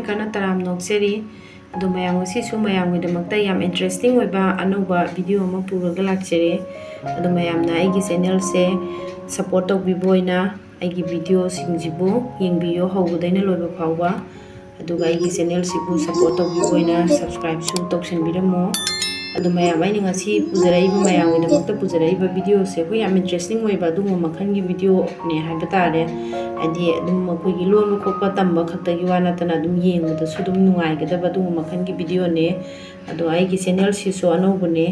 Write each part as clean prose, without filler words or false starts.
kana taram nokseri adu mayam si su mayam gi damakta yam interesting oiba anuba video ama puraga lakchere adu mayam na ai gi channel se support tok biboina ai gi video singjibu yengbiyo hawudaina loiba phawba adu ga ai gi channel sibu support tok biboina subscribe su toksen biramo adu mayam ai ngasi pujarai bu mayam gi damakta pujarai ba video se ko yam interesting oiba du makhan gi video ne haiba tare adi adum ko gi lon ko pa tamba khakta gi wana tana adum yeng da su dum nungai ga da ba du makhan gi video ne adu ai gi channel si so ano bune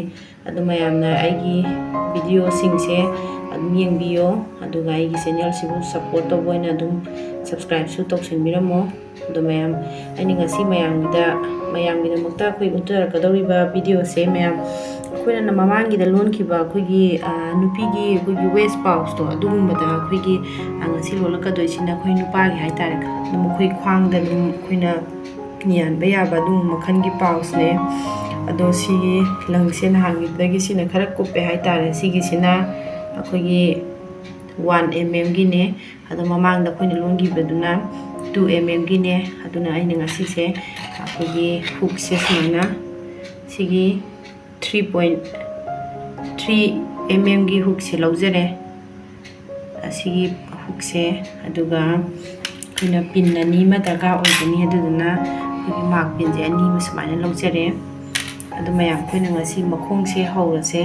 adu mayam na ai gi video sing se adum yeng biyo adu ga ai gi channel si bu support to boina adum subscribe su tok sin miramo adu mayam ani ngasi mayam gi da makta koi untar ka dori ba video se mayam koina na mamangi da lon ki ba koi gi nupigi koi gi waist pouch to adum ba da koi gi ngasi lola ka doi sina koi nupagi hai tare ka dum koi khwang da dum koina knian ba ya ba dum makhan gi pouch ne ado si langsen hangi da gi sina khara kope hai tare si gi sina koi gi 1 mm gi ne ado mamang da koina lon gi ba duna 2 mm gi ne aduna ai ngasi se koi gi hook se sina sigi 3.3 mm gi hook se laujare asigi hook se aduga kina pin ani ma daga oigani aduna koi mark pin je ani ma samaina laujare adu mayam koina ngasi makhong se haura se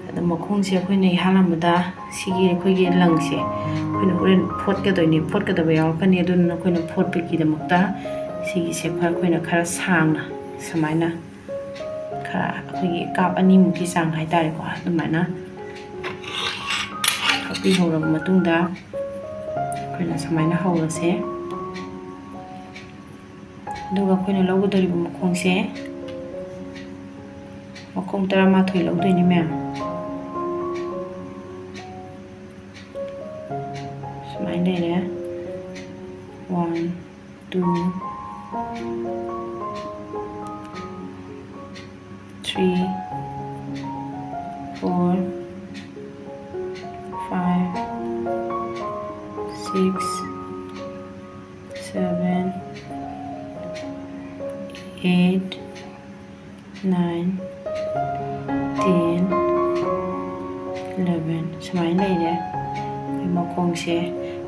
adu makhong se koina halamada sigi koi gi lang se koina horen phot ka doini phot ka daba yaw kani aduna koina phot pe ki damakta sigi se koina khara sangna samaina khara koi kap ani mu ki sang hai tare ko adumaina kapi hora matungda koina samaina haura se duga koina logudari bu makhong se makhong tara ma thoi logdoini me samaina re 1 2 3 4 5 6 7 8 9 10 11 samaina leire koi makhong se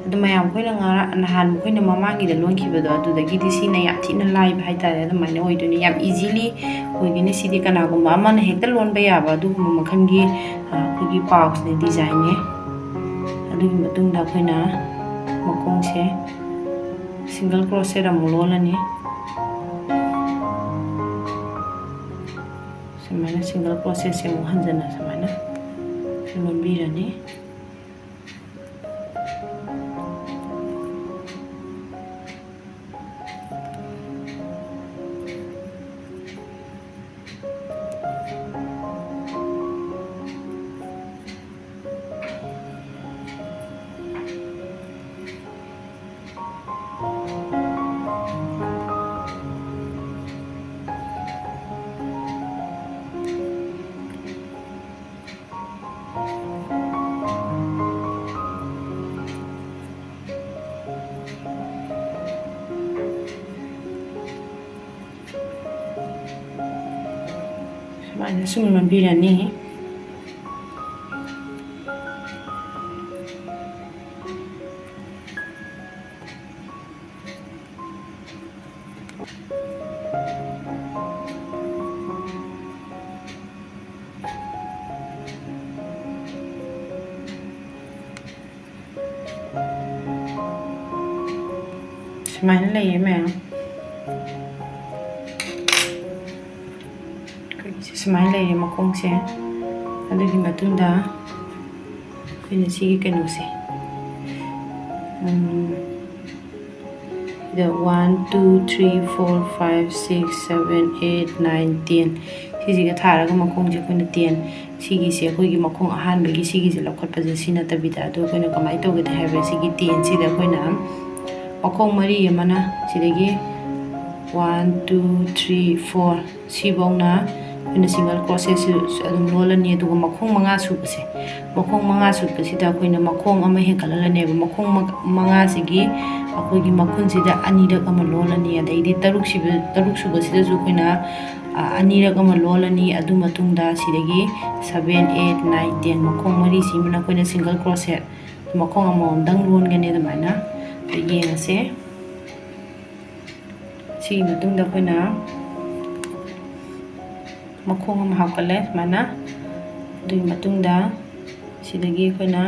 adu mayam koina ngara nahan koina mamangi da lon khibado adu da gidi sina yam thina live hai tare adu maina oiduni yam easily oigini sidi kana gumba amana hekta lon ba yaba adu makhan gi koi gi pouch ne design ne adu gi matung da koina makhong se single crochet ram lolani samaina single crochet se mo hanjana samaina lon birani samaina summan birani samaina leire me samaina leire makhong se adugi matunda koina sigi kanu se the 1 2 3 4 5 6 7 8 9 10 sigi ga tharaga makhong je koina 10 sigi se koi gi makhong ahan bagi sigi je lokhat pa je sina tabida adu koina kamai toge de have sigi 10 sida koina makhong mari yamana sidagi 1 2 3 4 sibongna ꯑꯩꯈꯣꯏꯅ single ꯀ꯭ꯔꯣꯁꯦꯠꯁꯨ ꯑꯗꯨꯝ ꯂꯣꯜꯂꯅꯤ ꯑꯗꯨꯒ ꯃꯈꯣꯡ 5 ꯁꯨꯕꯁꯦ ꯃꯈꯣꯡ 5 ꯁꯨꯕꯁꯤꯗ ꯑꯩꯈꯣꯏꯅ ꯃꯈꯣꯡ ꯑꯃ ꯍꯦꯟꯒꯠꯍꯜꯂꯅꯦꯕ ꯃꯈꯣꯡ 5ꯁꯤꯒꯤ ꯑꯩꯈꯣꯏꯒꯤ ꯃꯈꯨꯟꯁꯤꯗ ꯑꯅꯤꯔꯛ ꯑꯃ ꯂꯣꯜꯂꯅꯤ ꯑꯗꯩꯗꯤ 6 ꯁꯨꯕꯁꯤꯗꯁꯨ ꯑꯩꯈꯣꯏꯅ ꯑꯅꯤꯔꯛ ꯑꯃ ꯂꯣꯜꯂꯅꯤ ꯑꯗꯨ ꯃꯇꯨꯡꯗ ꯁꯤꯗꯒꯤ 7 8 9 10 ꯃꯈꯣꯡ 4ꯁꯤꯃꯅ ꯑꯩꯈꯣꯏꯅ ꯁꯤꯡꯒꯜ ꯀ꯭ꯔꯣꯁꯦꯠ ꯃꯈꯣꯡ ꯑꯃꯃꯝꯗꯪ ꯂꯣꯟꯒꯅꯤ ꯑꯗꯨꯃꯥꯏꯅ ꯌꯦꯡꯉꯁꯦ ꯁꯤꯒꯤ ꯃꯇꯨꯡꯗ ꯑꯩꯈꯣꯏꯅ ꯃꯈꯣꯡ ꯑꯃ ꯍꯥꯞꯀꯠꯂꯦ ꯁꯨꯃꯥꯏꯅ ꯑꯗꯨꯒꯤ ꯃꯇꯨꯡꯗ ꯁꯤꯗꯒꯤ ꯑꯩꯈꯣꯏꯅ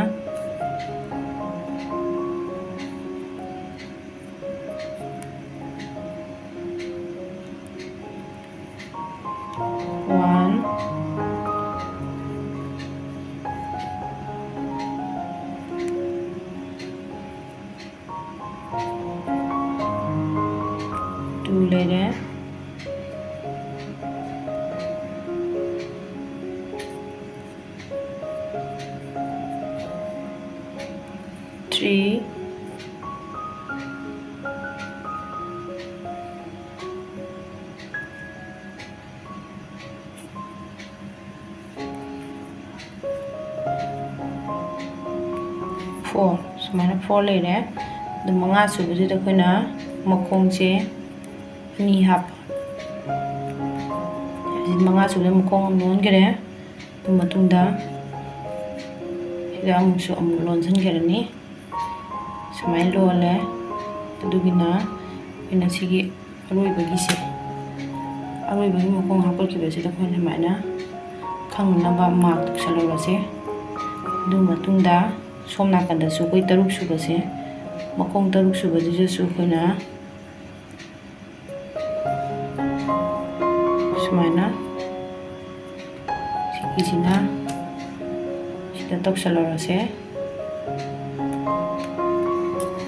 लेरे 3 4 सुमाइना 4 लेरे अदु 5 सुबसिदा अखोइना मखोंसे अनि हाप 5 सुबसिदा मखों लोनगरे अदु मतुंगदा सिदा अमुसु अमु लोनसनगरनी सुमाइ लोले अदुगिना इना सिगी अरोइबगिसे अरोइबगी मखों हापकिबसिदा अखोइना सुमाइना खंगनबा मार्क तौसलरसे अदु मतुंगदा सोम नाकंदसु कोई 6 सुबसे मखों 6 सुबदिजसु अखोइना सुमाइना सिगिसिना सिदा तौसलरसे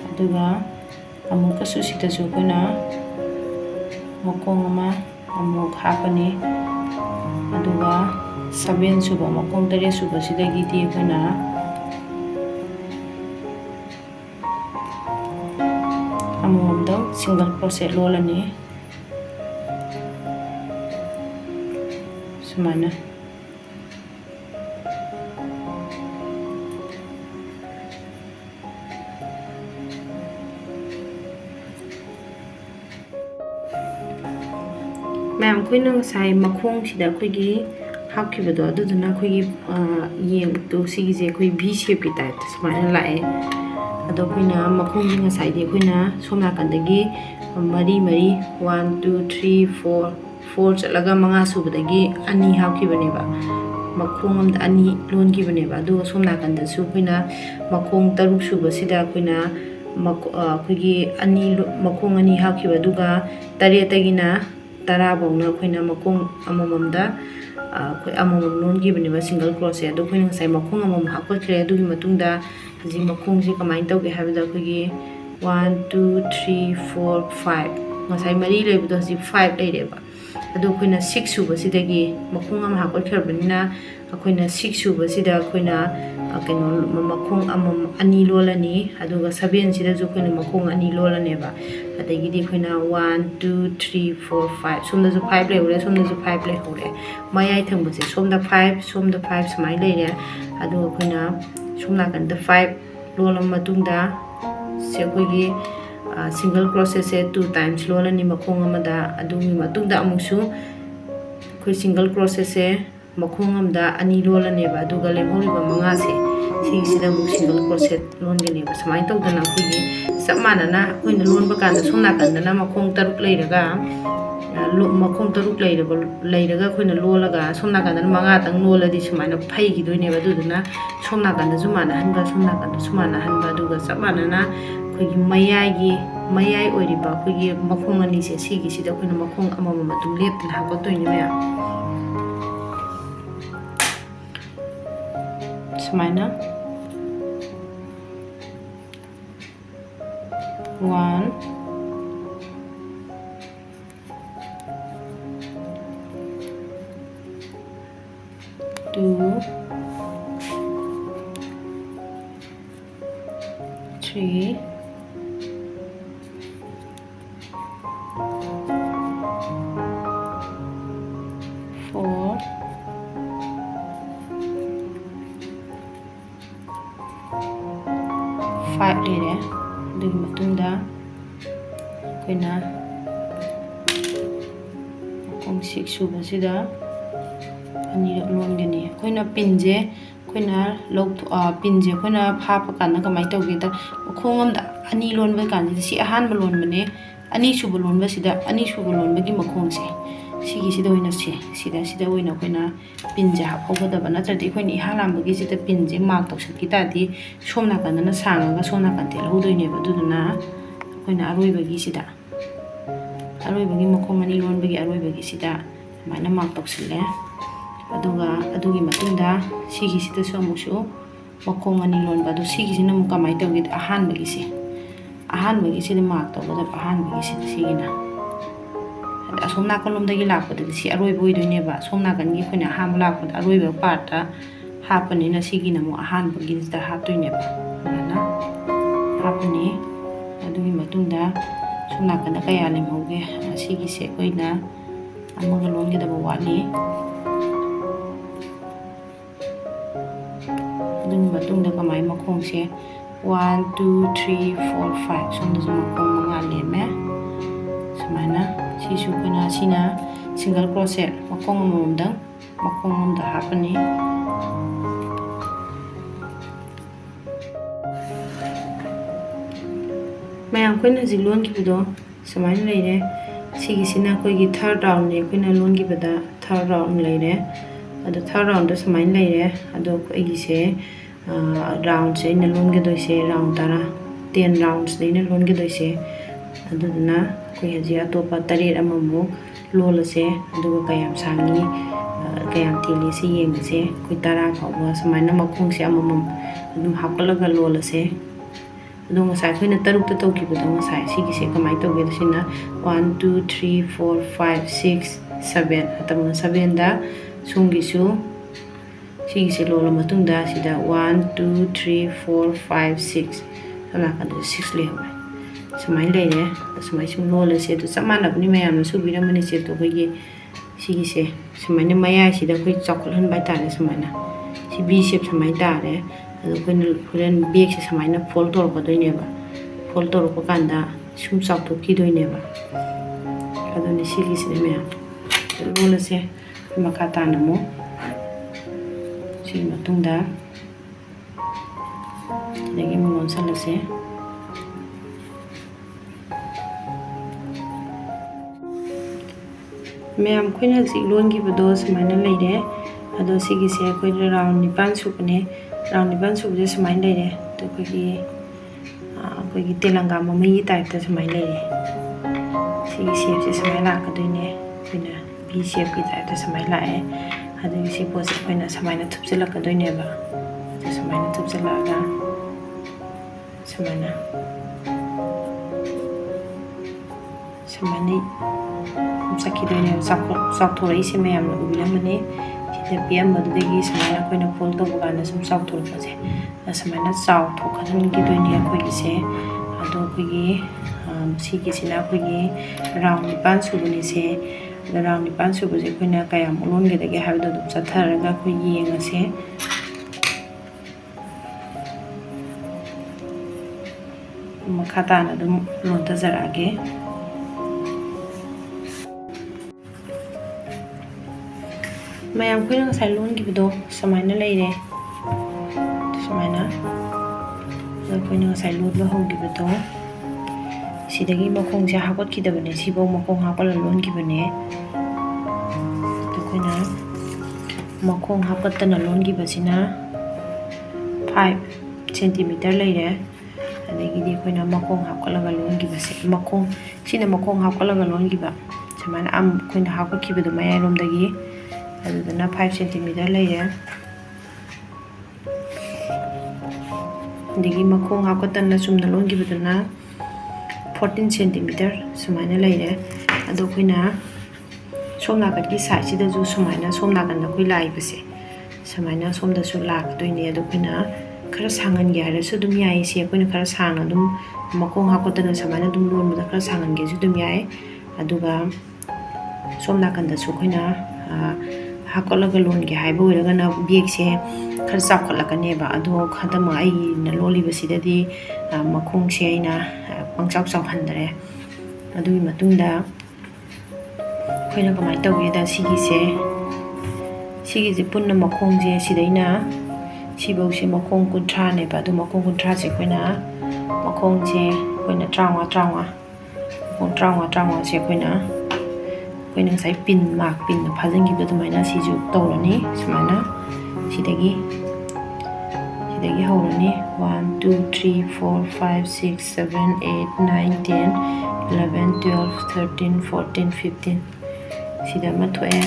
अदुगा अमुकसु सिदासु अखोइना मखों अमा अमुक हापनी अदुगा 7 सुबा मखों 3 सुबसिदगिदि अखोइना सिंगल क्रोशेट लोलनी सुमाइना मैम अखोइना ngसाइ मखों सिदा अखोइगी हापखिबदो अदुदुना अखोइगी येंगतो सिगिजे अखोइ V शेप की टाइप सुमाइना लाए अदो अखोइना मखों जी ngसाइदि अखोइना सोम नाकंदगी मरी 1 2 3 4 4 चलगा 5 सुबदगी अनि हापखिबनेबा मखों अमदा अनि लोनखिबनेबा अदुगा सोम नाकंदसु अखोइना मखों 6 सुबसिदा अखोइना अखोइगी अनि मखों अनि हापखिबा अदुगा 8 तगिना 10 बाउना अखोइना मखों अमममदा अखोइ अममम लोनखिबनेबा सिंगल क्रोशेट अदु अखोइना ngसाइ मखों अमम हापखिरे अदुगी मतुंगदा जी मखों से कमाइन तौगे हाबदा अखोइगी 1 2 3 4 5 ngसाइ मरी लेबदो जी 5 लेरेबा अदु अखोइना 6 सुबसिदगी मखों अम हापखिरबनिना अखोइना 6 सुबसिदा अखोइना कइनो मखों अमम अनि लोलनी अदुगा 7 सिदाजु अखोइना मखों अनि लोलनेबा अदगिदि अखोइना 1 2 3 4 5 सोमदाजु 5 लेहौरे सोमदाजु 5 लेहौरे मयाइ थंबसे सोमदा 5 समाइ लेरे अदु अखोइना सोम नाकंदा 5 लोलम मतुंगदा से अखोइगी सिंगल क्रोशेट से 2 टाइम्स लोलनी मखों अमदा अदुगी मतुंगदा अमुसु अखोइ सिंगल क्रोशेट से मखों अमदा अनि लोलनेबा अदुगा लेमहौरिबा 5 से सिगिसिदा अमुक सिंगल क्रोशेट लोनगनेबा समाइ तौदना अखोइगी सब मानना अखोइना लोनबा कांदा सोम नाकंदना मखों 3 लेरगा मखों 3 लेरगा अखोइना लोलगा सोम नाकंदना 5 तंग लोलदि सुमाइना फैगिदोइनेबा अदुदुना सोम नाकंदा जुमाना हनबा सोम नाकंदा सुमाना हनबा अदुगा सब मानना अखोइगी मयाइ ओइरिबा अखोइगी मखों अनि से सिगिसिदा अखोइना मखों अमम मतुम लेपना हापतोइने मया सुमाइना 1 2 3 4 5 ꯂꯩꯔꯦ ꯑꯗꯨꯒꯤ ꯃꯇꯨꯡꯗ ꯑꯩꯈꯣꯏꯅ ꯃꯈꯣꯡ 6 ꯁꯨꯕꯁꯤꯗ ꯑꯅꯤꯔꯛ ꯂꯣꯟꯒꯅꯤ ꯑꯩꯈꯣꯏꯅ ꯄꯤꯟꯁꯦ ꯑꯩꯈꯣꯏꯅ ꯄꯤꯟꯁꯦ ꯑꯩꯈꯣꯏꯅ ꯍꯥꯞꯄ ꯀꯥꯟꯗ ꯀꯃꯥꯏꯅ ꯇꯧꯒꯦꯗ ꯃꯈꯣꯡ ꯑꯃꯗ ꯑꯅꯤ ꯂꯣꯟꯕ ꯀꯥꯟꯁꯤꯗ ꯁꯤ ꯑꯍꯥꯟꯕ ꯂꯣꯟꯕꯅꯦ ꯑꯅꯤꯁꯨꯕ ꯂꯣꯟꯕꯁꯤꯗ ꯑꯅꯤꯁꯨꯕ ꯂꯣꯟꯕꯒꯤ ꯃꯈꯣꯡꯁꯦ ꯁꯤꯒꯤꯁꯤꯗ ꯑꯣꯏꯅ ꯁꯤꯗ ꯑꯣꯏꯅ ꯑꯩꯈꯣꯏꯅ ꯄꯤꯟꯁꯦ ꯍꯥꯞꯍꯧꯒꯗꯕ ꯅꯠꯇ꯭ꯔꯗꯤ ꯑꯩꯈꯣꯏꯅ ꯏꯍꯥꯟ ꯍꯥꯟꯕꯒꯤꯁꯤꯗ ꯄꯤꯟꯁꯦ ꯃꯥꯔꯛ ꯇꯧꯁꯟꯈꯤ ꯇꯥꯔꯗꯤ ꯁꯣꯝ ꯅꯥꯀꯟꯗꯅ ꯁꯥꯡꯉꯒ ꯁꯣꯝ ꯅꯥꯀꯟ ꯇꯦꯜꯍꯧꯗꯣꯏꯅꯦꯕ ꯑꯗꯨꯗꯨꯅ ꯑꯩꯈꯣꯏꯅ ꯑꯔꯣꯏꯕꯒꯤꯁꯤꯗ ꯑꯔꯣꯏꯕꯒꯤ ꯃꯈꯣꯡ ꯑꯅꯤ ꯂꯣꯟꯕꯒꯤ ꯑꯔꯣꯏꯕꯒꯤꯁꯤꯗ ꯁꯨꯃꯥꯏꯅ ꯃꯥꯔꯛ ꯇꯧꯁꯤꯜꯂꯦ ꯑꯗꯨꯒ ꯑꯗꯨꯒꯤ ꯃꯇꯨꯡꯗ ꯁꯤꯒꯤꯁꯤꯗꯁꯨ ꯑꯃꯨꯛꯁꯨ ꯃꯈꯣꯡ ꯑꯅꯤ ꯂꯣꯟꯕ ꯑꯗꯣ ꯁꯤꯒꯤꯁꯤꯅ ꯑꯃꯨꯛ ꯀꯃꯥꯏꯅ ꯇꯧꯒꯦꯗ ꯑꯍꯥꯟꯕꯒꯤꯁꯤꯗ ꯃꯥꯔꯛ ꯇꯧꯒꯗꯕ ꯑꯍꯥꯟꯕꯒꯤꯁꯤꯗ ꯁꯤꯒꯤꯅ ꯑꯁꯣꯝ ꯅꯥꯀꯟꯂꯣꯝꯗꯒꯤ ꯂꯥꯛꯄꯗꯗꯤ ꯁꯤ ꯑꯔꯣꯏꯕ ꯑꯣꯏꯗꯣꯏꯅꯦꯕ ꯁꯣꯝ ꯅꯥꯀꯟꯒꯤ ꯑꯩꯈꯣꯏꯅ ꯑꯍꯥꯟꯕ ꯂꯥꯛꯄꯗ ꯑꯔꯣꯏꯕ ꯄꯥꯔꯠꯇ ꯍꯥꯞꯄꯅꯤꯅ ꯁꯤꯒꯤꯅ ꯑꯃꯨꯛ ꯑꯍꯥꯟꯕꯒꯤꯁꯤꯗ ꯍꯥꯞꯇꯣꯏꯅꯦꯕ ꯑꯗꯨꯃꯥꯏꯅ ꯍꯥꯞꯄꯅꯤ ꯑꯗꯨꯒꯤ ꯃꯇꯨꯡꯗ ꯁꯣꯝ ꯅꯥꯀꯟꯗ ꯀꯌꯥ ꯂꯦꯝꯍꯧꯒꯦ ꯁꯤꯒꯤꯁꯦ ꯑꯩꯈꯣꯏꯅ ꯑꯃꯒ ꯂꯣꯟꯒꯗꯕ ꯋꯥꯠꯂꯤ ꯑꯗꯨꯒꯤ ꯃꯇꯨꯡꯗ ꯀꯃꯥꯏꯅ ꯃꯈꯣꯡꯁꯦ 1 2 3 4 5 ꯁꯣꯝꯗꯁꯨ ꯃꯈꯣꯡ 5 ꯂꯦꯝꯃꯦ ꯁꯨꯃꯥꯏꯅ ꯁꯤꯁꯨ ꯑꯩꯈꯣꯏꯅ ꯁꯤꯅ ꯁꯤꯡꯒꯜ ꯀ꯭ꯔꯣꯁꯦꯠ ꯃꯈꯣꯡ ꯑꯃꯃꯝꯗꯪ ꯃꯈꯣꯡ ꯑꯃꯗ ꯍꯥꯞꯄꯅꯤ ꯃꯌꯥꯝ ꯑꯩꯈꯣꯏꯅ ꯍꯧꯖꯤꯛ ꯂꯣꯟꯈꯤꯕꯗꯣ ꯁꯨꯃꯥꯏꯅ ꯂꯩꯔꯦ ꯁꯤꯒꯤꯁꯤꯅ ꯑꯩꯈꯣꯏꯒꯤ ꯊꯥꯔꯠ ꯔꯥꯎꯟꯅꯦ ꯑꯩꯈꯣꯏꯅ ꯂꯣꯟꯈꯤꯕꯗ ꯊꯥꯔꯠ ꯔꯥꯎꯟ ꯂꯩꯔꯦ ꯑꯗꯣ ꯊꯥꯔꯠ ꯔꯥꯎꯟꯗ ꯁꯨꯃꯥꯏꯅ ꯂꯩꯔꯦ ꯑꯗꯣ ꯑꯩꯒꯤꯁꯦ ꯔꯥꯎꯟꯁꯦ ꯑꯩꯅ ꯂꯣꯟꯒꯗꯣꯏꯁꯦ ꯔꯥꯎꯟ 10 ꯔꯥꯎꯟꯁꯗ ꯑꯩꯅ ꯂꯣꯟꯒꯗꯣꯏꯁꯦ ꯑꯗꯨꯗꯨꯅ ꯑꯩꯈꯣꯏ ꯍꯧꯖꯤꯛ ꯑꯇꯣꯞꯄ 7 ꯑꯃꯃꯨꯛ ꯂꯣꯜꯂꯁꯦ ꯑꯗꯨꯒ ꯀꯌꯥꯝ ꯁꯥꯡꯉꯤ ꯀꯌꯥꯝ ꯇꯦꯜꯂꯤ ꯁꯤ ꯌꯦꯡꯉꯁꯦ ꯑꯩꯈꯣꯏ 10 ꯐꯥꯎꯕ ꯁꯨꯃꯥꯏꯅ ꯃꯈꯣꯡꯁꯦ ꯑꯃꯃꯝ ꯑꯗꯨꯝ ꯍꯥꯞꯀꯠꯂꯒ ꯂꯣꯜꯂꯁꯦ ꯑꯗꯣ ꯉꯁꯥꯏ ꯑꯩꯈꯣꯏꯅ 6ꯇ ꯇꯧꯈꯤꯕꯗꯣ ꯉꯁꯥꯏ ꯁꯤꯒꯤꯁꯦ ꯀꯃꯥꯏꯅ ꯇꯧꯒꯦꯗ ꯁꯤꯅ 1 2 3 4 5 6 7 ꯑꯇꯝꯅ 7ꯗ ꯁꯣꯝꯒꯤꯁꯨ ꯁꯤꯒꯤꯁꯦ ꯂꯣꯜꯂ ꯃꯇꯨꯡꯗ ꯁꯤꯗ 1 2 3 4 5 6 ꯁꯣꯝ ꯅꯥꯀꯟꯗꯁꯨ 6 ꯂꯩꯍꯧꯔꯦ ꯁꯨꯃꯥꯏꯅ ꯂꯩꯔꯦ ꯁꯨꯃꯥꯏꯅ ꯁꯨꯝ ꯂꯣꯜꯂꯁꯦ ꯑꯗꯨ ꯆꯞ ꯃꯥꯟꯅꯕꯅꯤ ꯃꯌꯥꯝꯅ ꯁꯨꯕꯤꯔꯝꯕꯅꯤ ꯁꯦꯞꯇꯣ ꯑꯩꯈꯣꯏꯒꯤ ꯁꯤꯒꯤꯁꯦ ꯁꯨꯃꯥꯏꯅ ꯃꯌꯥꯏꯁꯤꯗ ꯑꯩꯈꯣꯏ ꯆꯥꯎꯈꯠꯍꯟꯕ ꯍꯥꯏꯇꯥꯔꯦ ꯁꯨꯃꯥꯏꯅ ꯁꯤ ꯕꯤ ꯁꯦꯞ ꯁꯨꯃꯥꯏꯅ ꯇꯥꯔꯦ ꯑꯗꯣ ꯑꯩꯈꯣꯏꯅ ꯍꯣꯔꯦꯟ ꯕꯦꯛꯁꯦ ꯁꯨꯃꯥꯏꯅ ꯐꯣꯜ ꯇꯧꯔꯛꯀꯗꯣꯏꯅꯦꯕ ꯐꯣꯜ ꯇꯧꯔꯛꯄ ꯀꯥꯟꯗ ꯁꯨꯝ ꯆꯥꯎꯊꯣꯛꯈꯤꯗꯣꯏꯅꯦꯕ ꯑꯗꯨꯅꯤ ꯁꯤꯒꯤꯁꯤꯅꯦ ꯃꯌꯥꯝ ꯂꯣꯜꯂꯁꯦ ꯃꯈꯥ ꯇꯥꯅ ꯑꯃꯨꯛ ꯁꯤꯒꯤ ꯃꯇꯨꯡꯗ ꯁꯤꯗꯒꯤ ꯑꯃꯨꯛ ꯂꯣꯟꯁꯜꯂꯁꯦ ꯃꯌꯥꯝ ꯑꯩꯈꯣꯏꯅ ꯍꯧꯖꯤꯛ ꯂꯣꯟꯈꯤꯕꯗꯣ ꯁꯨꯃꯥꯏꯅ ꯂꯩꯔꯦ ꯑꯗꯣ ꯁꯤꯒꯤꯁꯦ ꯑꯩꯈꯣꯏꯅ ꯔꯥꯎꯟ 9 ꯁꯨꯕꯅꯦ ꯔꯥꯎꯟ 9 ꯁꯨꯕꯁꯦ ꯁꯨꯃꯥꯏꯅ ꯂꯩꯔꯦ ꯑꯗꯣ ꯑꯩꯈꯣꯏꯒꯤ ꯇꯦꯂꯪꯒꯥ ꯃꯃꯩꯒꯤ ꯇꯥꯏꯞꯇ ꯁꯨꯃꯥꯏꯅ ꯂꯩꯔꯦ ꯁꯤꯒꯤ ꯁꯦꯞꯁꯦ ꯁꯨꯃꯥꯏꯅ ꯂꯥꯛꯀꯗꯣꯏꯅꯦ ꯑꯩꯈꯣꯏꯅ ꯕꯤ ꯁꯦꯞꯀꯤ ꯇꯥꯏꯞꯇ ꯁꯨꯃꯥꯏꯅ ꯂꯥꯛꯑꯦ ꯑꯗꯨꯒꯤ ꯁꯤ ꯄꯣꯠꯁꯦ ꯑꯩꯈꯣꯏꯅ ꯁꯨꯃꯥꯏꯅ ꯊꯨꯞꯆꯤꯜꯂꯛꯀꯗꯣꯏꯅꯦꯕ ꯁꯨꯃꯥꯏꯅ ꯊꯨꯞꯆꯤꯜꯂꯛꯑꯒ ꯁꯨꯃꯥꯏꯅ ꯆꯠꯈꯤꯗꯣꯏꯅꯦꯕ ꯆꯥꯎꯊꯣꯔꯛꯏꯁꯦ ꯃꯌꯥꯝꯅ ꯎꯕꯤꯔꯝꯕꯅꯤ ꯁꯤꯗ ꯄꯤꯑꯝꯕꯗꯨꯗꯒꯤ ꯁꯨꯃꯥꯏꯅ ꯑꯩꯈꯣꯏꯅ ꯐꯣꯜ ꯇꯧꯕ ꯀꯥꯟꯗ ꯁꯨꯝ ꯆꯥꯎꯊꯣꯔꯛꯄꯁꯦ ꯁꯨꯃꯥꯏꯅ ꯆꯥꯎꯊꯣꯛꯍꯟꯈꯤꯗꯣꯏꯅꯦ ꯑꯩꯈꯣꯏꯒꯤꯁꯦ ꯑꯗꯣ ꯑꯩꯈꯣꯏꯒꯤ ꯁꯤꯒꯤꯁꯤꯅ ꯑꯩꯈꯣꯏꯒꯤ ꯔꯥꯎꯟ 9 ꯁꯨꯕꯅꯤꯁꯦ ꯑꯗꯣ ꯔꯥꯎꯟ 9 ꯁꯨꯕꯁꯦ ꯑꯩꯈꯣꯏꯅ ꯀꯌꯥꯃꯨꯛ ꯂꯣꯟꯒꯗꯒꯦ ꯍꯥꯏꯕꯗꯣ ꯑꯗꯨꯝ ꯆꯠꯊꯔꯒ ꯑꯩꯈꯣই ꯌꯦꯡꯉꯁꯦ ꯃꯈꯥ ꯇꯥꯅ ꯑꯗꯨꯝ ꯂꯣꯟꯊꯖꯔꯛꯑꯒꯦ ꯃꯌꯥꯝ ꯑꯩꯈꯣꯏꯅ ꯉꯁꯥꯏ ꯂꯣꯟꯈꯤꯕꯗꯣ ꯁꯨꯃꯥꯏꯅ ꯂꯩꯔꯦ ꯁꯨꯃꯥꯏꯅ ꯑꯩꯈꯣꯏꯅ ꯉꯁꯥꯏ ꯂꯣꯟꯕ ꯍꯧꯈꯤꯕꯗꯣ ꯁꯤꯗꯒꯤ ꯃꯈꯣꯡꯁꯦ ꯍꯥꯞꯀꯠꯈꯤꯗꯕꯅꯦ ꯁꯤꯐꯧ ꯃꯈꯣꯡ ꯍꯥꯞꯀꯠꯂ ꯂꯣꯟꯈꯤꯕꯅꯦ ꯑꯩꯈꯣꯏꯅ ꯃꯈꯣꯡ ꯍꯥꯞꯀꯠꯇꯅ ꯂꯣꯟꯈꯤꯕꯁꯤꯅ 5 ꯁꯦꯟꯇꯤꯃꯤꯇꯔ ꯂꯩꯔꯦ ꯑꯗꯒꯤꯗꯤ ꯑꯩꯈꯣꯏꯅ ꯃꯈꯣꯡ ꯍꯥꯞꯀꯠꯂꯒ ꯂꯣꯟꯈꯤꯕꯁꯦ ꯁꯤꯅ ꯃꯈꯣꯡ ꯍꯥꯞꯀꯠꯂꯒ ꯂꯣꯟꯈꯤꯕ ꯁꯨꯃꯥꯏꯅ ꯑꯩꯈꯣꯏꯅ ꯍꯥꯞꯀꯠꯈꯤꯕꯗꯣ ꯃꯌꯥꯏꯔꯣꯝꯗꯒꯤ ꯑꯗꯨꯗꯨꯅ 5 ꯁꯦꯟꯇꯤꯃꯤꯇꯔ ꯂꯩꯔꯦ ꯑꯗꯒꯤ ꯃꯈꯣꯡ ꯍꯥꯞꯀꯠꯇꯅ ꯆꯨꯝꯅ ꯂꯣꯟꯈꯤꯕꯗꯨꯅ 14 ꯁꯦꯟꯇꯤꯃꯤꯇꯔ ꯁꯨꯃꯥꯏꯅ ꯂꯩꯔꯦ ꯑꯗꯣ ꯑꯩꯈꯣꯏꯅ ꯁꯣꯝ ꯅꯥꯀꯟꯒꯤ ꯁꯥꯏꯠꯁꯤꯗꯁꯨ ꯁꯨꯃꯥꯏꯅ ꯁꯣꯝ ꯅꯥꯀꯟꯗ ꯑꯩꯈꯣই ꯂꯥꯛꯏꯕꯁꯦ ꯁꯨꯃꯥꯏꯅ ꯁꯣꯝꯗꯁꯨ ꯂꯥꯛꯀꯗꯣꯏꯅꯦ ꯑꯗꯣ ꯑꯩꯈꯣꯏꯅ ꯈꯔ ꯁꯥꯡꯍꯟꯒꯦ ꯍꯥꯏꯔꯁꯨ ꯑꯗꯨꯝ ꯌꯥꯏ ꯁꯤ ꯑꯩꯈꯣꯏꯅ ꯈꯔ ꯁꯥꯡꯅ ꯑꯗꯨꯝ ꯃꯈꯣꯡ ꯍꯥꯞꯀꯠꯇꯅ ꯁꯨꯃꯥꯏꯅ ꯑꯗꯨꯝ ꯂꯣꯟꯕꯗꯈꯔ ꯁꯥꯡꯍꯟꯒꯦꯁꯨ ꯑꯗꯨꯝ ꯌꯥꯏ ꯑꯗꯨꯒ ꯁꯣꯝ ꯅꯥꯀꯟꯗꯁꯨ ꯑꯩꯈꯣꯏꯅ ꯍꯥꯞꯀꯠꯂꯒ ꯂꯣꯟꯒꯦ ꯍꯥꯏꯕ ꯑꯣꯏꯔꯒꯅ ꯕꯦꯛꯁꯦ khar chaukhatlakkaneba ado khadama ai na lolibsidadi makhongse aina pangchau chauhandre adui matungda khoina kamai tawida sigise punna makhongje sidaina sibause makhong kunthra ne ba adu makhong kunthra se khoina makhongje khoina trawa se khoina sai pin mark pin phajangi ba dumaina siju tawrani sumana sidagi hawrani 1 2 3 4 5 6 7 8 9 10 11 12 13 14 15 sida ma thoe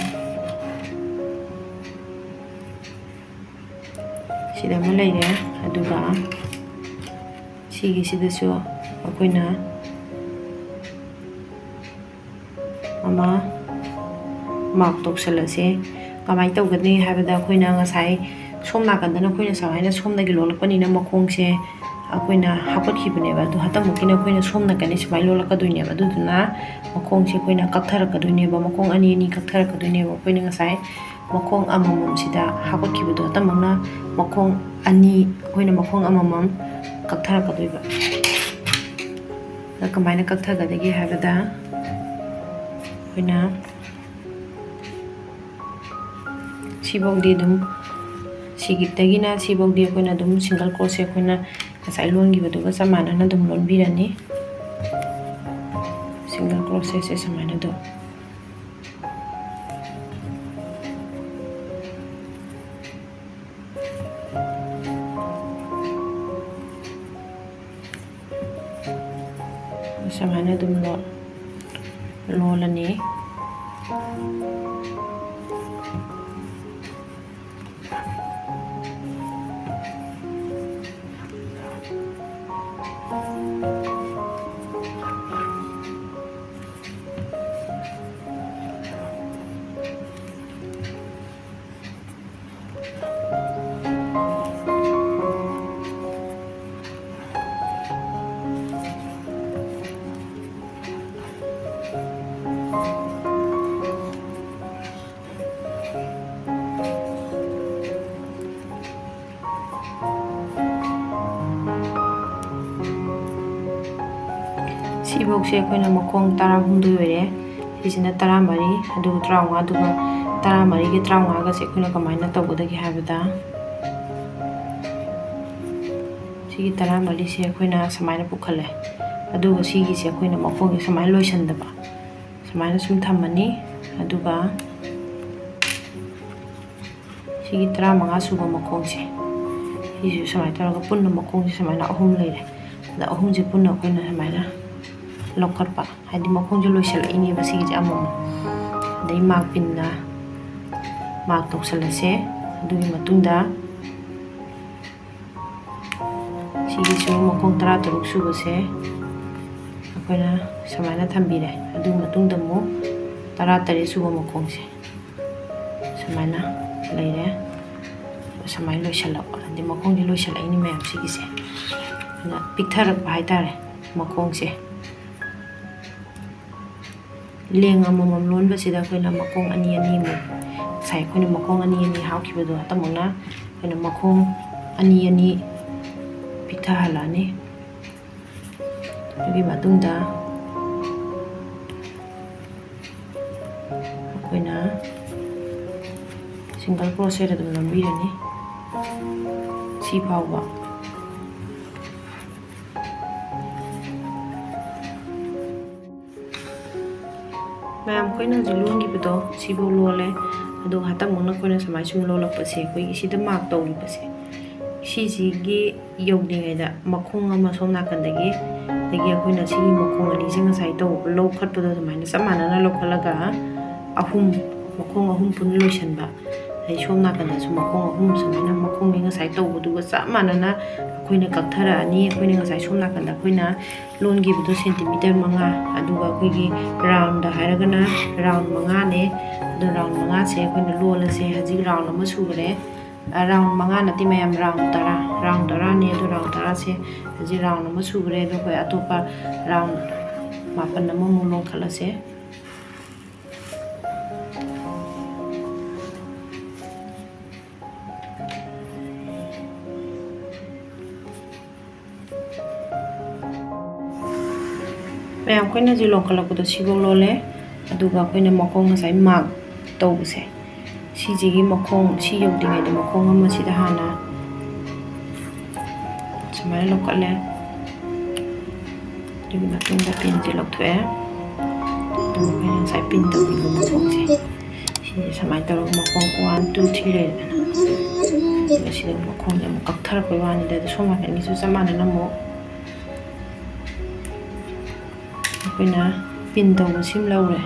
sida ma leire aduga sigi sidasu akoina ama mark toksalase kamai tawgani habada akoina ngasai somna kandana akoina sawaina somnagi lolakpani na makhongse akoina hapatkhibaneba adu hatamukina akoina somna kani samai lolakadoineba aduduna makhongse akoina kaktharakodoineba makhong ani kaktharakodoineba akoina ngasai makhong amamam sida hapatkhibudo hatamukna makhong ani akoina makhong amamam kaktharakodoiba da kamaina kakthagadaги habada akoina sibogdi dum sigitagina sibogdi akoina dum single crochet akoina kasai longi baduga samana na dum lonbirani single crochet se samana do samana dum lolani sibogse akoina makhong 12 oire sisina 13 adu 35 aduga 13 gi 35 ga se akoina kamaina tawgadagi habada sigi 13 se akoina samaina pukhale aduga sigi se akoina makhong samai loisandaba samaina sum thamani aduga sigi 35 suba makhongse sigi samai taraga punna makhongse samaina ahum leire da ahum je punna akoina samaina lokkarpa hadi makhongje loisala ini basigi amam dai mak pinna mak toksalase adugi matunda sigi su makhong 13 subase akoina samaina thambire adu matunda mu 13 suba makhongse samaina leire samai loisala hadi makhongje loisala ini mayam sigi se na pikthar haitare makhongse leng amamam lonba sida akoina makhong ani mu sai akoina makhong ani hawkhibado hatamuna akoina makhong ani piktha halani agi matungda akoina single crochet adum lambirani si pawba mayam koina zulungi bido sibo lole adu hatamuna koina samai sum lolakpase koi sida mak tawlipase sigi yogdingaida makhong ama somna kandagi dagi akoina sigi makhong ani singa sai taw lokhatpado samaina samana na lokhalaga makhong ahum pun loisanba ai somna kanda su makhong ahum samaina makhong ni nga sai tawbuduga samana na akoina kakthara ani akoina nga sai somna kanda akoina longi bido centimeter 5 aduga akoigi round da hairagana round 5 ne adu round 5 se akoina lolase haji round ama sugare round 5 nati mayam round 10 ne adu round 10 se haji round ama sugare adu koi atopa round 8 ama mu long khalase ꯃꯌꯥꯝ ꯑꯩꯈꯣꯏꯅ ꯍꯧꯖꯤꯛ ꯂꯣꯟꯈꯠꯂꯛꯄꯗꯣ ꯁꯤꯐꯧ ꯂꯣꯜꯂꯦ ꯑꯗꯨꯒ ꯑꯩꯈꯣꯏꯅ ꯃꯈꯣꯡ ꯉꯁꯥꯏ mark ꯇꯧꯕꯁꯦ ꯁꯤꯁꯤꯒꯤ ꯃꯈꯣꯡ ꯁꯤ ꯌꯧꯗ꯭ꯔꯤꯉꯩꯗ ꯃꯈꯣꯡ ꯑꯃꯁꯤꯗ ꯍꯥꯟꯅ ꯁꯨꯃꯥꯏꯅ ꯂꯧꯈꯠꯂꯦ ꯑꯗꯨꯒꯤ ꯃꯇꯨꯡꯗ ꯄꯤꯟꯁꯦ ꯂꯧꯊꯣꯛꯑꯦ ꯑꯗꯨꯒ ꯑꯩꯈꯣꯏꯅ ꯉꯁꯥꯏ ꯄꯤꯟ ꯇꯧꯈꯤꯕ ꯃꯈꯣꯡꯁꯦ ꯁꯤꯁꯦ ꯁꯨꯃꯥꯏꯅ ꯇꯧꯔꯒ ꯃꯈꯣꯡ 1 2 3 ꯂꯩꯔꯦꯗꯅ ꯑꯗꯨꯒ ꯁꯤꯗ ꯃꯈꯣꯡꯁꯦ ꯑꯃꯨꯛ ꯀꯛꯊꯔꯛꯄꯩ ꯋꯥꯅꯤꯗ ꯑꯗꯨ ꯁꯣꯝ ꯅꯥꯀꯟꯒꯤꯁꯨ ꯆꯞ ꯃꯥꯟꯅꯅ ꯑꯃꯨꯛ ꯑꯩꯈꯣꯏꯅ ꯄꯤꯟ ꯇꯧꯕ ꯁꯤꯝ ꯂꯧꯔꯦ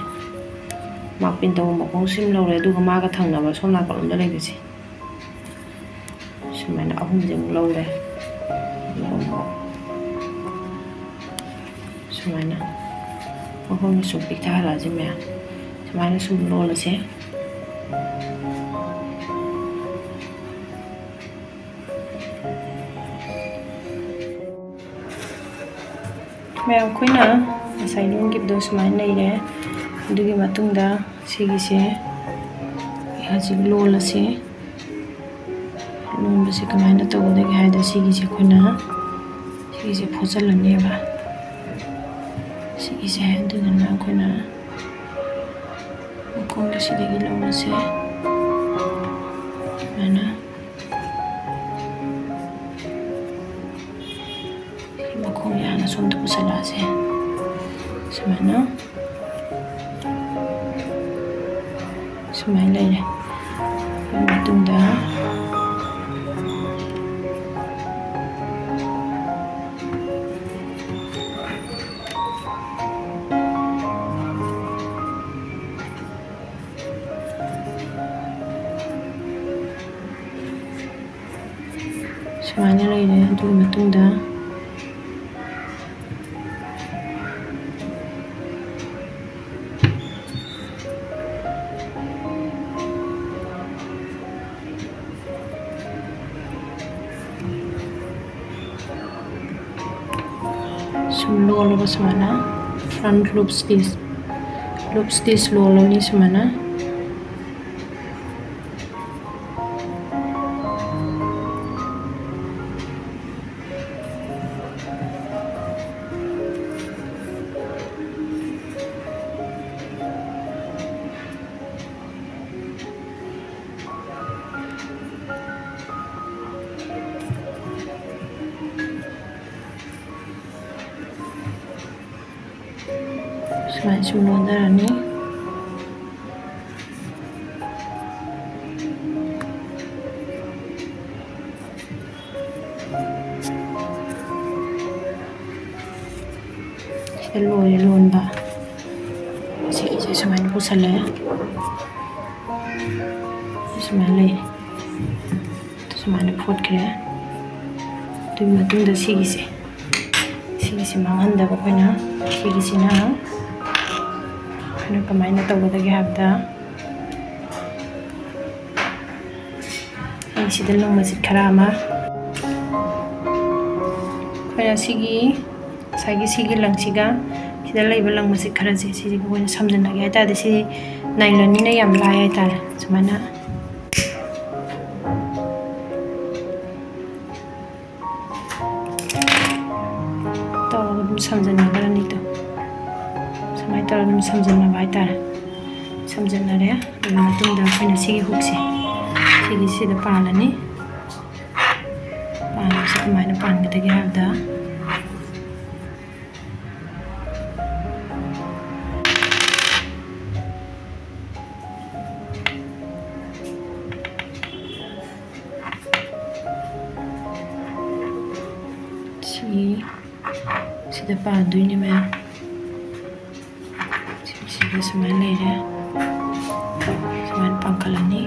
ꯃꯥꯔꯛ ꯄꯤꯟ ꯇꯧꯕ ꯃꯈꯣꯡ ꯁꯤꯝ ꯂꯧꯔꯦ ꯑꯗꯨꯒ ꯃꯥꯒ ꯊꯪꯅꯕ ꯁꯣꯝ ꯅꯥꯀꯟꯂꯣꯝꯗ ꯂꯩꯕꯁꯦ ꯁꯨꯃꯥꯏꯅ ꯑꯍꯨꯝꯁꯦ ꯑꯃꯨꯛ ꯂꯧꯔꯦ ꯑꯗꯨꯒ ꯑꯃꯨꯛ ꯁꯨꯃꯥꯏꯅ ꯃꯈꯣꯡꯁꯦ ꯁꯨꯝ ꯄꯤꯛꯊꯍꯜꯂꯛꯑꯁꯤ ꯃꯌꯥꯝ ꯁꯨꯃꯥꯏꯅ ꯁꯨꯝ ꯂꯣꯜꯂꯁꯦ ꯃꯌꯥꯝ ꯑꯩꯈꯣꯏꯅ ꯉꯁꯥꯏ ꯂꯣꯟꯈꯤꯕꯗꯣ ꯁꯨꯃꯥꯏꯅ ꯂꯩꯔꯦ ꯑꯗꯨꯒꯤ ꯃꯇꯨꯡꯗ ꯁꯤꯒꯤꯁꯦ ꯍꯧꯖꯤꯛ ꯂꯣꯜꯂꯁꯤ ꯂꯣꯟꯕꯁꯦ ꯀꯃꯥꯏꯅ ꯇꯧꯒꯗꯒꯦ ꯍꯥꯏꯕꯗ ꯁꯤꯒꯤꯁꯦ ꯑꯩꯈꯣꯏꯅ ꯁꯤꯒꯤꯁꯦ ꯐꯣꯠꯆꯜꯂꯅꯦꯕ ꯁꯤꯒꯤꯁꯦ ꯑꯗꯨꯗꯨꯅ ꯑꯩꯈꯣꯏꯅ ꯃꯈꯣꯡꯗ ꯁꯤꯗꯒꯤ ꯂꯧꯔꯁꯦ ꯁꯨꯃꯥꯏꯅ ꯃꯈꯣꯡ ꯌꯥꯅ ꯁꯣꯝꯗ ꯄꯨꯁꯜꯂꯛꯑꯁꯦ ꯁꯨꯃꯥꯏꯅ ꯁꯨꯃꯥꯏꯅ ꯂꯩꯔꯦ ꯑꯗꯨꯒꯤ ꯃꯇꯨꯡꯗ ꯁꯨꯃꯥꯏꯅ ꯂꯩꯔꯦ ꯑꯗꯨꯒꯤ ꯃꯇꯨꯡꯗ sum lolaba sumana front loop stitch lolani sumana sumai sum londarani lori lonba sigi sumai pusale sumai le sumai phot kre tu matunda sigi manganda ba koina sigi sina na kamaina tawdagi habda ai sidal lang masit kharama koina sigi langsiga sida laiba lang masit kharase sigi koina samjanagi haita de si nylon ni na yam lai haita sumana samjannagarani to samai tara dum samjanna bai tara samjanna re aduna matungda koina sigi hookse sigi sida palani sa kamaina pangadagi habda sida padoini me sida sumai leire sumai pangkalani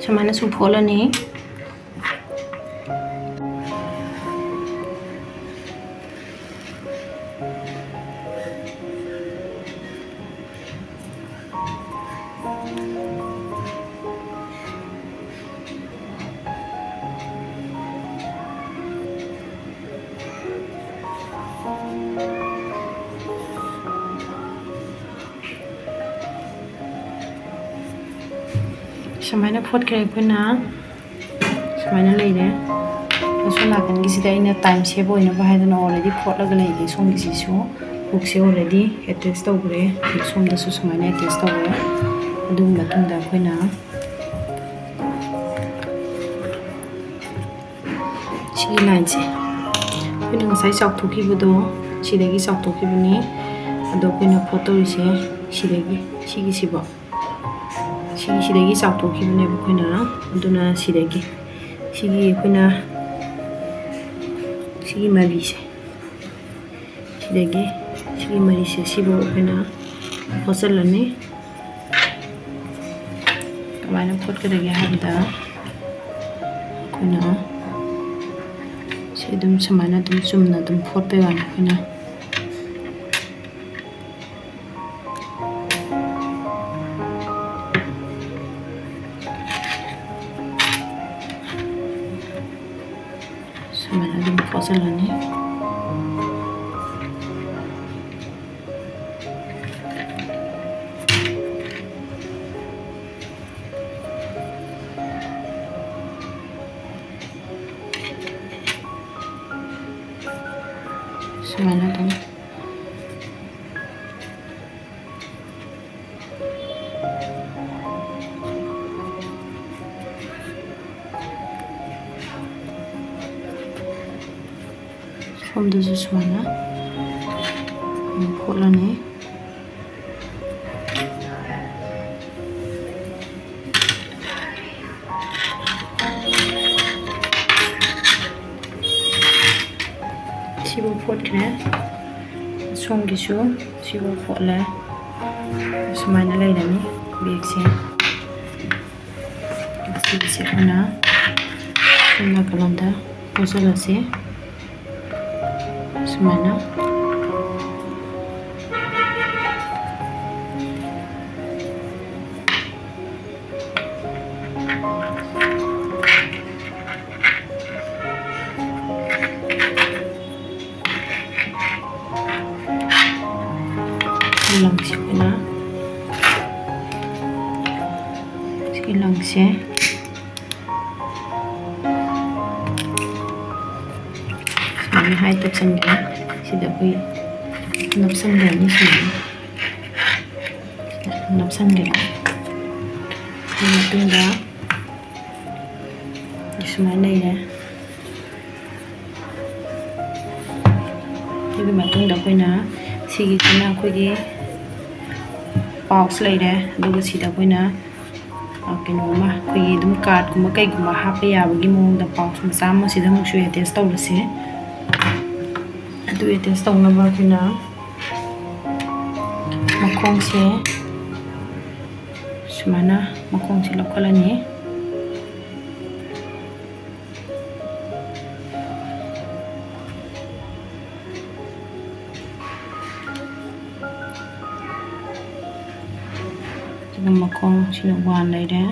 Sumana sum pholani Samaina phot kare khuna samaina leire aso nakan gi sida ina time save oina ba haidana already phot laga leide som gi su hook se already attach tawgre som da su samaina attach tawgre adu matunda khoina si line se khoina ngasai chak thoki budo sidagi chak thoki bani ado khoina photo ise sidagi sigi sibo sidagi chak thoki bani khoina aduna sidagi sigi khoina sigi mari se sidagi sigi mari se sibo khoina hosalani kamana phot kadagi habda khoina sidum samana dum sumna dum phot pe wan khoina samana dum hosalani samana dum from this one polani sibo pot kre song gisu sibo pot la samana laidani big se se ona na kalanda posala se samana langsina sige langse samana hai tak sangga sida koi napsan gani sini napsan gani ini tunda ismana ya ini matunda koi na sigi kana koi ge box laire aduga sida koi na kino ma koi dum card kuma kai kuma hapa yabagi mong da box macha ma sida mu shu attach tawlase adu attach tawna ba kina makong se sumana makong se lokhalani makong sino one later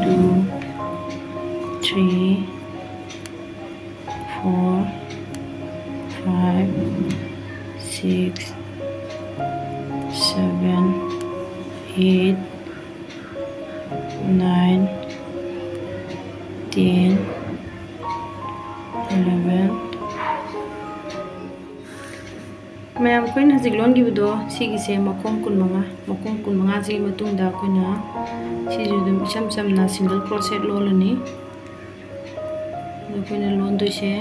2 3 4 5 6 7 8 9 10 11 mayam koina jiglon gibudo sigi se makong kun manga ji matungda koina siju dum cham cham na single crochet lolani koina lon do se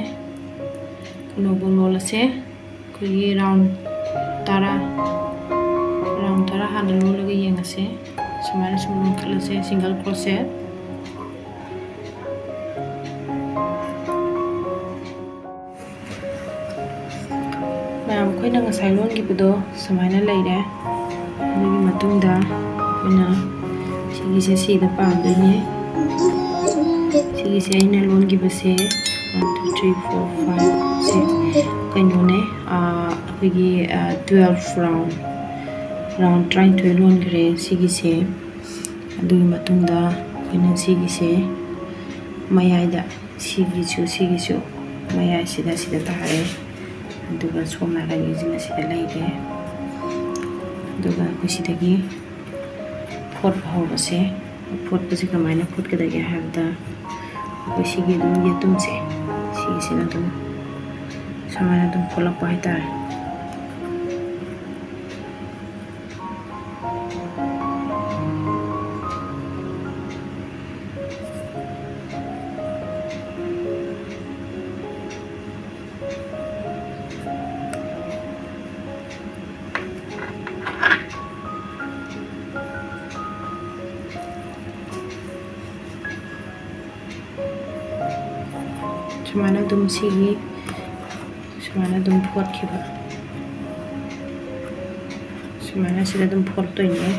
kuno bolola se koi round tara han lolaga yenga se samara sumon kala se single crochet mayam koina ngasai lon gibudo samaina leire adigi matungda koina sigi se sida pamdane sigi se ina lon gibase 1 2 3 4 5 6 kaino ne apigi 12 round trying to lon gre sigi se adigi matungda koina sigi se mayaida sigi su mayai sida tare aduga somna lagi jina sida leide aduga kusidagi फोट हौरसे फोटपसे कमायना फोटकदगे हाबदा अखोय सिगी दुम येतुमसे सिगिसिना दुम समायना दुम फोलकपा हाइतारे समायना दुम सिगी समायना दुम फोटखिबा समायना सिदा दुम फोटतोइने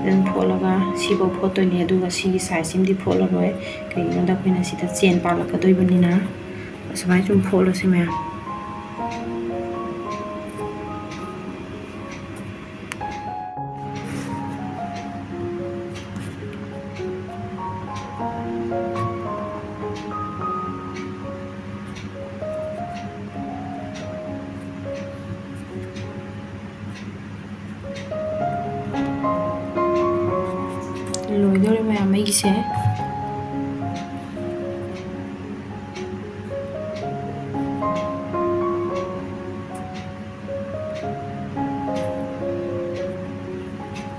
देन फोलगा सिबो फोटोइने अदुगा सिगी साइज सिमदि फोलरोय करिगोदा खोइना सिदा चेन पालकदोइबनिना समाय जुम फोलसे मया लोइदोरे मया मैगिसे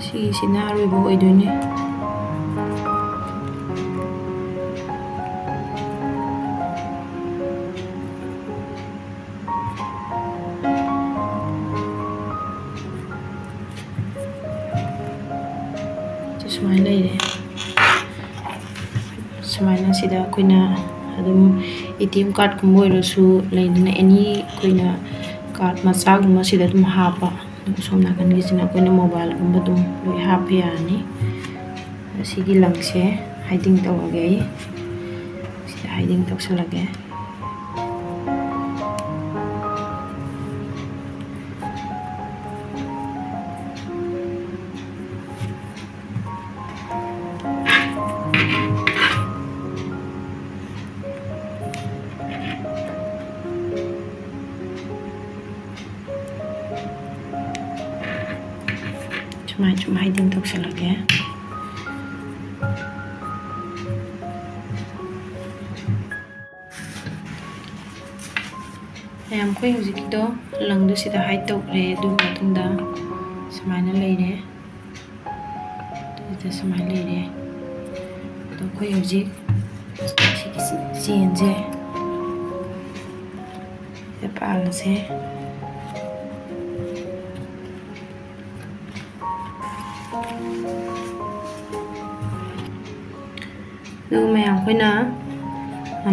सिगिसिना आरोइबो ओइदोइने समाय लेरे समायना सिदा कोइना अदुम एटीएम कार्ड कुम ओइरसु लेना एनी कोइना कार्ड मचा गुम सिदा दुम हापा सोम नाकन गिसिना कोइना मोबाइल गुम दुम लोइ हाप यानी सिगी लंगसे हाइडिंग तवगे सिदा hiding तवसलगे Cuma hiding tok salage ayam khoi hujik do langdu sida hide tok re du matungda samaina leire to samaina leire to khoi hujik sienje ya palase ma'am खोना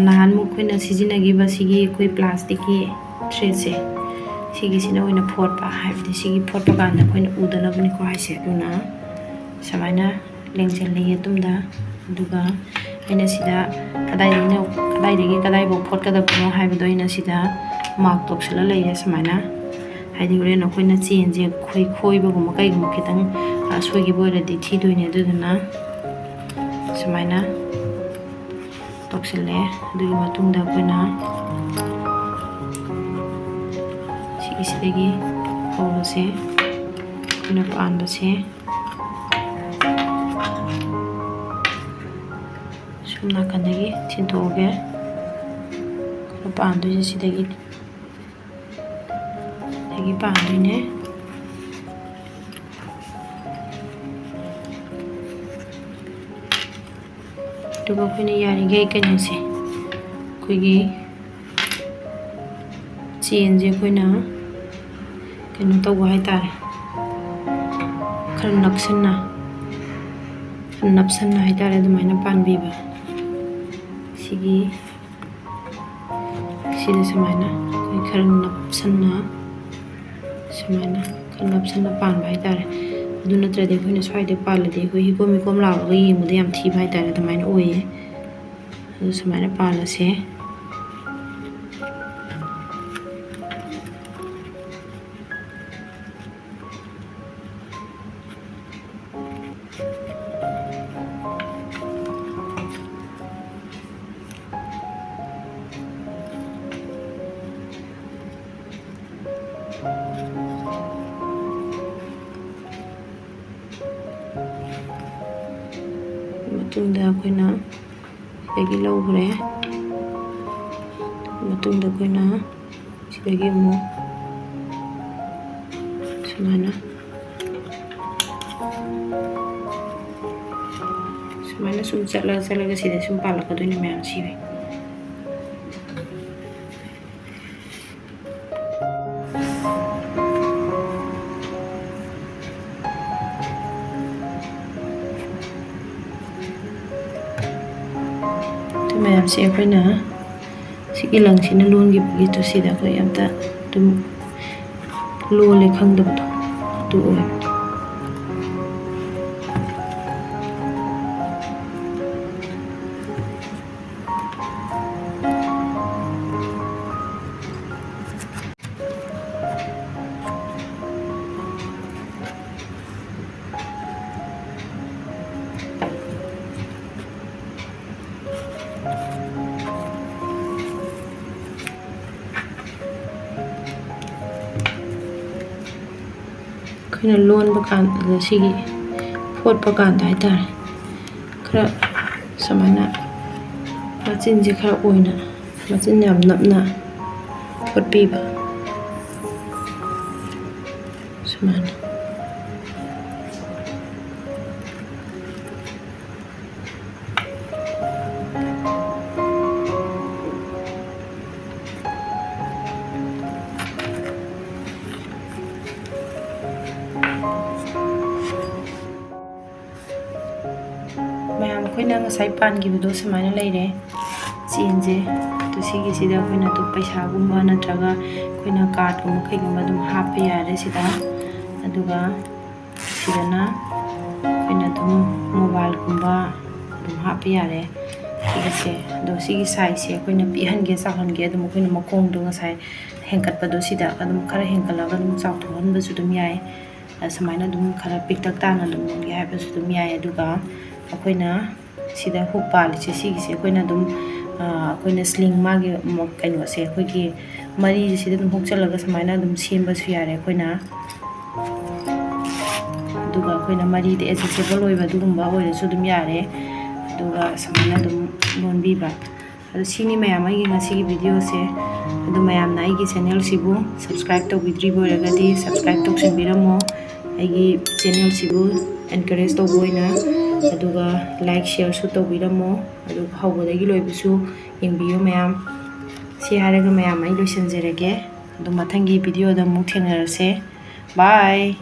नहान मुखोना सिजिनागिबा सिगी कोई प्लास्टिक की tray से सिगिसिना ओइना फोटपा हाइबदि सिगी photo कांदा खोइना उदनबनि को हाइसे दुना समायना लेंजल लेगे तुमदा दुगा आइना सिदा कदाइदगी कदाइबो फोटकदबनो हाइबदो आइना सिदा मार्क तोक्सला लेगे समायना हाइदि होरेन खोइना चेनजे खोइबगुम कइगुम खितंग सोइगिबो ओइरदि थिदोइने दुदुना समायना तोक्सले दुगी मतुंगदा कोइना सिगिसिदगी हौलसे कोइना पानदसे सुमना कन्दगी थिनथोगे कोइना पानदोइसे सिदगी पानदोइने दुगा खोइना यारिगे कइनसे खोइगी चेनजे खोइना कइनो तौबा हाइतारे खर नपसन्ना हाइतारे अदुमाइना पानबीबा सिगी सिदा समाइना खोइ खर नपसन्ना समाइना खर नपसन्ना पानबा हाइतारे अदु नत्रदि खोइना स्वाइदे पालदि खोइ हिकोम हिकोम लावगा येंगबदे याम थीबा हाइतारे अदुमाइना ओइए अदु समाइना पालसे ꯃꯇꯨꯡꯗ ꯑꯩꯈꯣꯏꯅ ꯁꯤꯗꯒꯤ ꯂꯧꯈ꯭ꯔꯦ ꯃꯇꯨꯡꯗ ꯑꯩꯈꯣꯏꯅ ꯁꯤꯗꯒꯤ ꯑꯃꯨꯛ ꯁꯨꯃꯥꯏꯅ ꯁꯨꯝ ꯆꯠꯂꯒ ꯁꯤꯗ ꯁꯨꯝ ꯄꯥꯜꯂꯛꯀꯗꯣꯏꯅꯤ ꯃꯌꯥꯝ ꯁꯤꯕꯤ ꯃꯌꯥꯝꯁꯦ ꯑꯩꯈꯣꯏꯅ ꯁꯤꯒꯤ ꯂꯪꯁꯤꯅ ꯂꯣꯟꯈꯤꯕꯒꯤꯗꯨ ꯁꯤꯗ ꯑꯩꯈꯣꯏ ꯑꯝꯇ ꯑꯗꯨꯝ ꯂꯣꯜꯂꯦ ꯈꯪꯗꯕꯗꯣ ꯑꯗꯨ ꯑꯣꯏ ꯑꯩꯈꯣꯏꯅ ꯂꯣꯟꯕ ꯀꯥꯟꯗ ꯁꯤꯒꯤ ꯐꯣꯠꯄ ꯀꯥꯟꯗ ꯍꯥꯏꯇꯥꯔꯦ ꯈꯔ ꯁꯨꯃꯥꯏꯅ ꯃꯆꯤꯟꯁꯦ ꯈꯔ ꯑꯣꯏꯅ ꯃꯆꯤꯟ ꯌꯥꯝ ꯅꯞꯅ ꯐꯣꯠꯄꯤꯕ ꯁꯨꯃꯥꯏꯅ ꯃꯌꯥꯝ ꯑꯩꯈꯣꯏꯅ ꯉꯁꯥꯏ ꯄꯥꯟꯈꯤꯕꯗꯣ ꯁꯨꯃꯥꯏꯅ ꯂꯩꯔꯦ ꯆꯦꯟꯁꯦ ꯑꯗꯨ ꯁꯤꯒꯤꯁꯤꯗ ꯑꯩꯈꯣꯏꯅ ꯑꯗꯨꯝ ꯄꯩꯁꯥꯒꯨꯝꯕ ꯅꯠꯇ꯭ꯔꯒ ꯑꯩꯈꯣꯏꯅ ꯀꯥꯔꯠꯀꯨꯝꯕ ꯀꯩꯒꯨꯝꯕ ꯑꯗꯨꯝ ꯍꯥꯞꯄ ꯌꯥꯔꯦ ꯁꯤꯗ ꯑꯗꯨꯒ ꯁꯤꯗꯅ ꯑꯩꯈꯣꯏꯅ ꯑꯗꯨꯝ ꯃꯣꯕꯥꯏꯜꯒꯨꯝꯕ ꯑꯗꯨꯝ ꯍꯥꯞꯄ ꯌꯥꯔꯦ ꯁꯤꯒꯤꯁꯦ ꯑꯗꯣ ꯁꯤꯒꯤ ꯁꯥꯏꯖꯁꯦ ꯑꯩꯈꯣꯏꯅ ꯄꯤꯛꯍꯟꯒꯦ ꯆꯥꯎꯍꯟꯒꯦ ꯑꯗꯨꯝ ꯑꯩꯈꯣꯏꯅ ꯃꯈꯣꯡꯗꯣ ꯉꯁꯥꯏ ꯍꯦꯟꯀꯠꯄꯗꯣ ꯁꯤꯗ ꯑꯗꯨꯝ ꯈꯔ ꯍꯦꯟꯀꯠꯂꯒ ꯑꯗꯨꯝ ꯆꯥꯎꯊꯣꯛꯍꯟꯕꯁꯨ ꯑꯗꯨꯝ ꯌꯥꯏ ꯁꯨꯃꯥꯏꯅ ꯑꯗꯨꯝ ꯈꯔ ꯄꯤꯛꯇꯛ ꯇꯥꯅ ꯑꯗꯨꯝ ꯂꯣꯟꯒꯦ ꯍꯥꯏꯕꯁꯨ ꯑꯗꯨꯝ ꯌꯥꯏ ꯑꯗꯨꯒ ꯑꯩꯈꯣꯏꯅ ꯁꯤꯗ ꯍꯨꯛ ꯄꯥꯜꯂꯤꯁꯦ ꯁꯤꯒꯤꯁꯦ ꯑꯩꯈꯣꯏꯅ ꯑꯗꯨꯝ ꯑꯩꯈꯣꯏꯅ ꯁ꯭ꯂꯤꯡ ꯃꯥꯒꯤ ꯀꯩꯅꯣꯁꯦ ꯑꯩꯈꯣꯏꯒꯤ ꯃꯔꯤꯁꯦ ꯁꯤꯗ ꯑꯗꯨꯝ ꯍꯨꯛꯆꯜꯂꯒ ꯁꯨꯃꯥꯏꯅ ꯑꯗꯨꯝ ꯁꯦꯝꯕꯁꯨ ꯌꯥꯔꯦ ꯑꯩꯈꯣꯏꯅ ꯑꯗꯨꯒ ꯑꯩꯈꯣꯏꯅ ꯃꯔꯤꯗ ꯑꯦꯗꯖꯁꯇꯦꯕꯜ ꯑꯣꯏꯕ ꯑꯗꯨꯒꯨꯝꯕ ꯑꯣꯏꯔꯁꯨ ꯑꯗꯨꯝ ꯌꯥꯔꯦ ꯑꯗꯨꯒ ꯁꯨꯃꯥꯏꯅ ꯑꯗꯨꯝ ꯂꯣꯟꯕꯤꯕ ꯑꯗꯣ ꯁꯤꯅꯤ ꯃꯌꯥꯝ ꯑꯩꯒꯤ ꯉꯁꯤꯒꯤ ꯚꯤꯗꯤꯑꯣꯁꯦ ꯑꯗꯣ ꯃꯌꯥꯝꯅ ꯑꯩꯒꯤ ꯆꯦꯅꯦꯜꯁꯤꯕꯨ ꯁꯕꯁꯀ꯭ꯔꯥꯏꯕ ꯇꯧꯕꯤꯗ꯭ꯔꯤꯕ ꯑꯣꯏꯔꯒꯗꯤ ꯁꯕꯁꯀ꯭ꯔꯥꯏꯕ ꯇꯧꯁꯤꯟꯕꯤꯔꯝꯃꯣ ꯑꯩꯒꯤ ꯆꯦꯅꯦꯜꯁꯤꯕꯨ ꯑꯦꯟꯀꯔꯦꯖ ꯇꯧꯕ ꯑꯣꯏꯅ ꯑꯗꯨꯒ ꯂꯥꯏꯛ ꯁꯤꯌꯔꯁꯨ ꯇꯧꯕꯤꯔꯝꯃꯣ ꯑꯗꯨꯒ ꯍꯧꯕꯗꯒꯤ ꯂꯣꯏꯕꯁꯨ ꯌꯦꯡꯕꯤꯌꯨ ꯃꯌꯥꯝ ꯁꯤ ꯍꯥꯏꯔꯒ ꯃꯌꯥꯝ ꯑꯩ ꯂꯣꯏꯁꯤꯟꯖꯔꯒꯦ ꯑꯗꯣ ꯃꯊꯪꯒꯤ ꯚꯤꯗꯤꯑꯣꯗ ꯑꯃꯨꯛ ꯊꯦꯡꯅꯔꯁꯦ ꯕꯥꯏ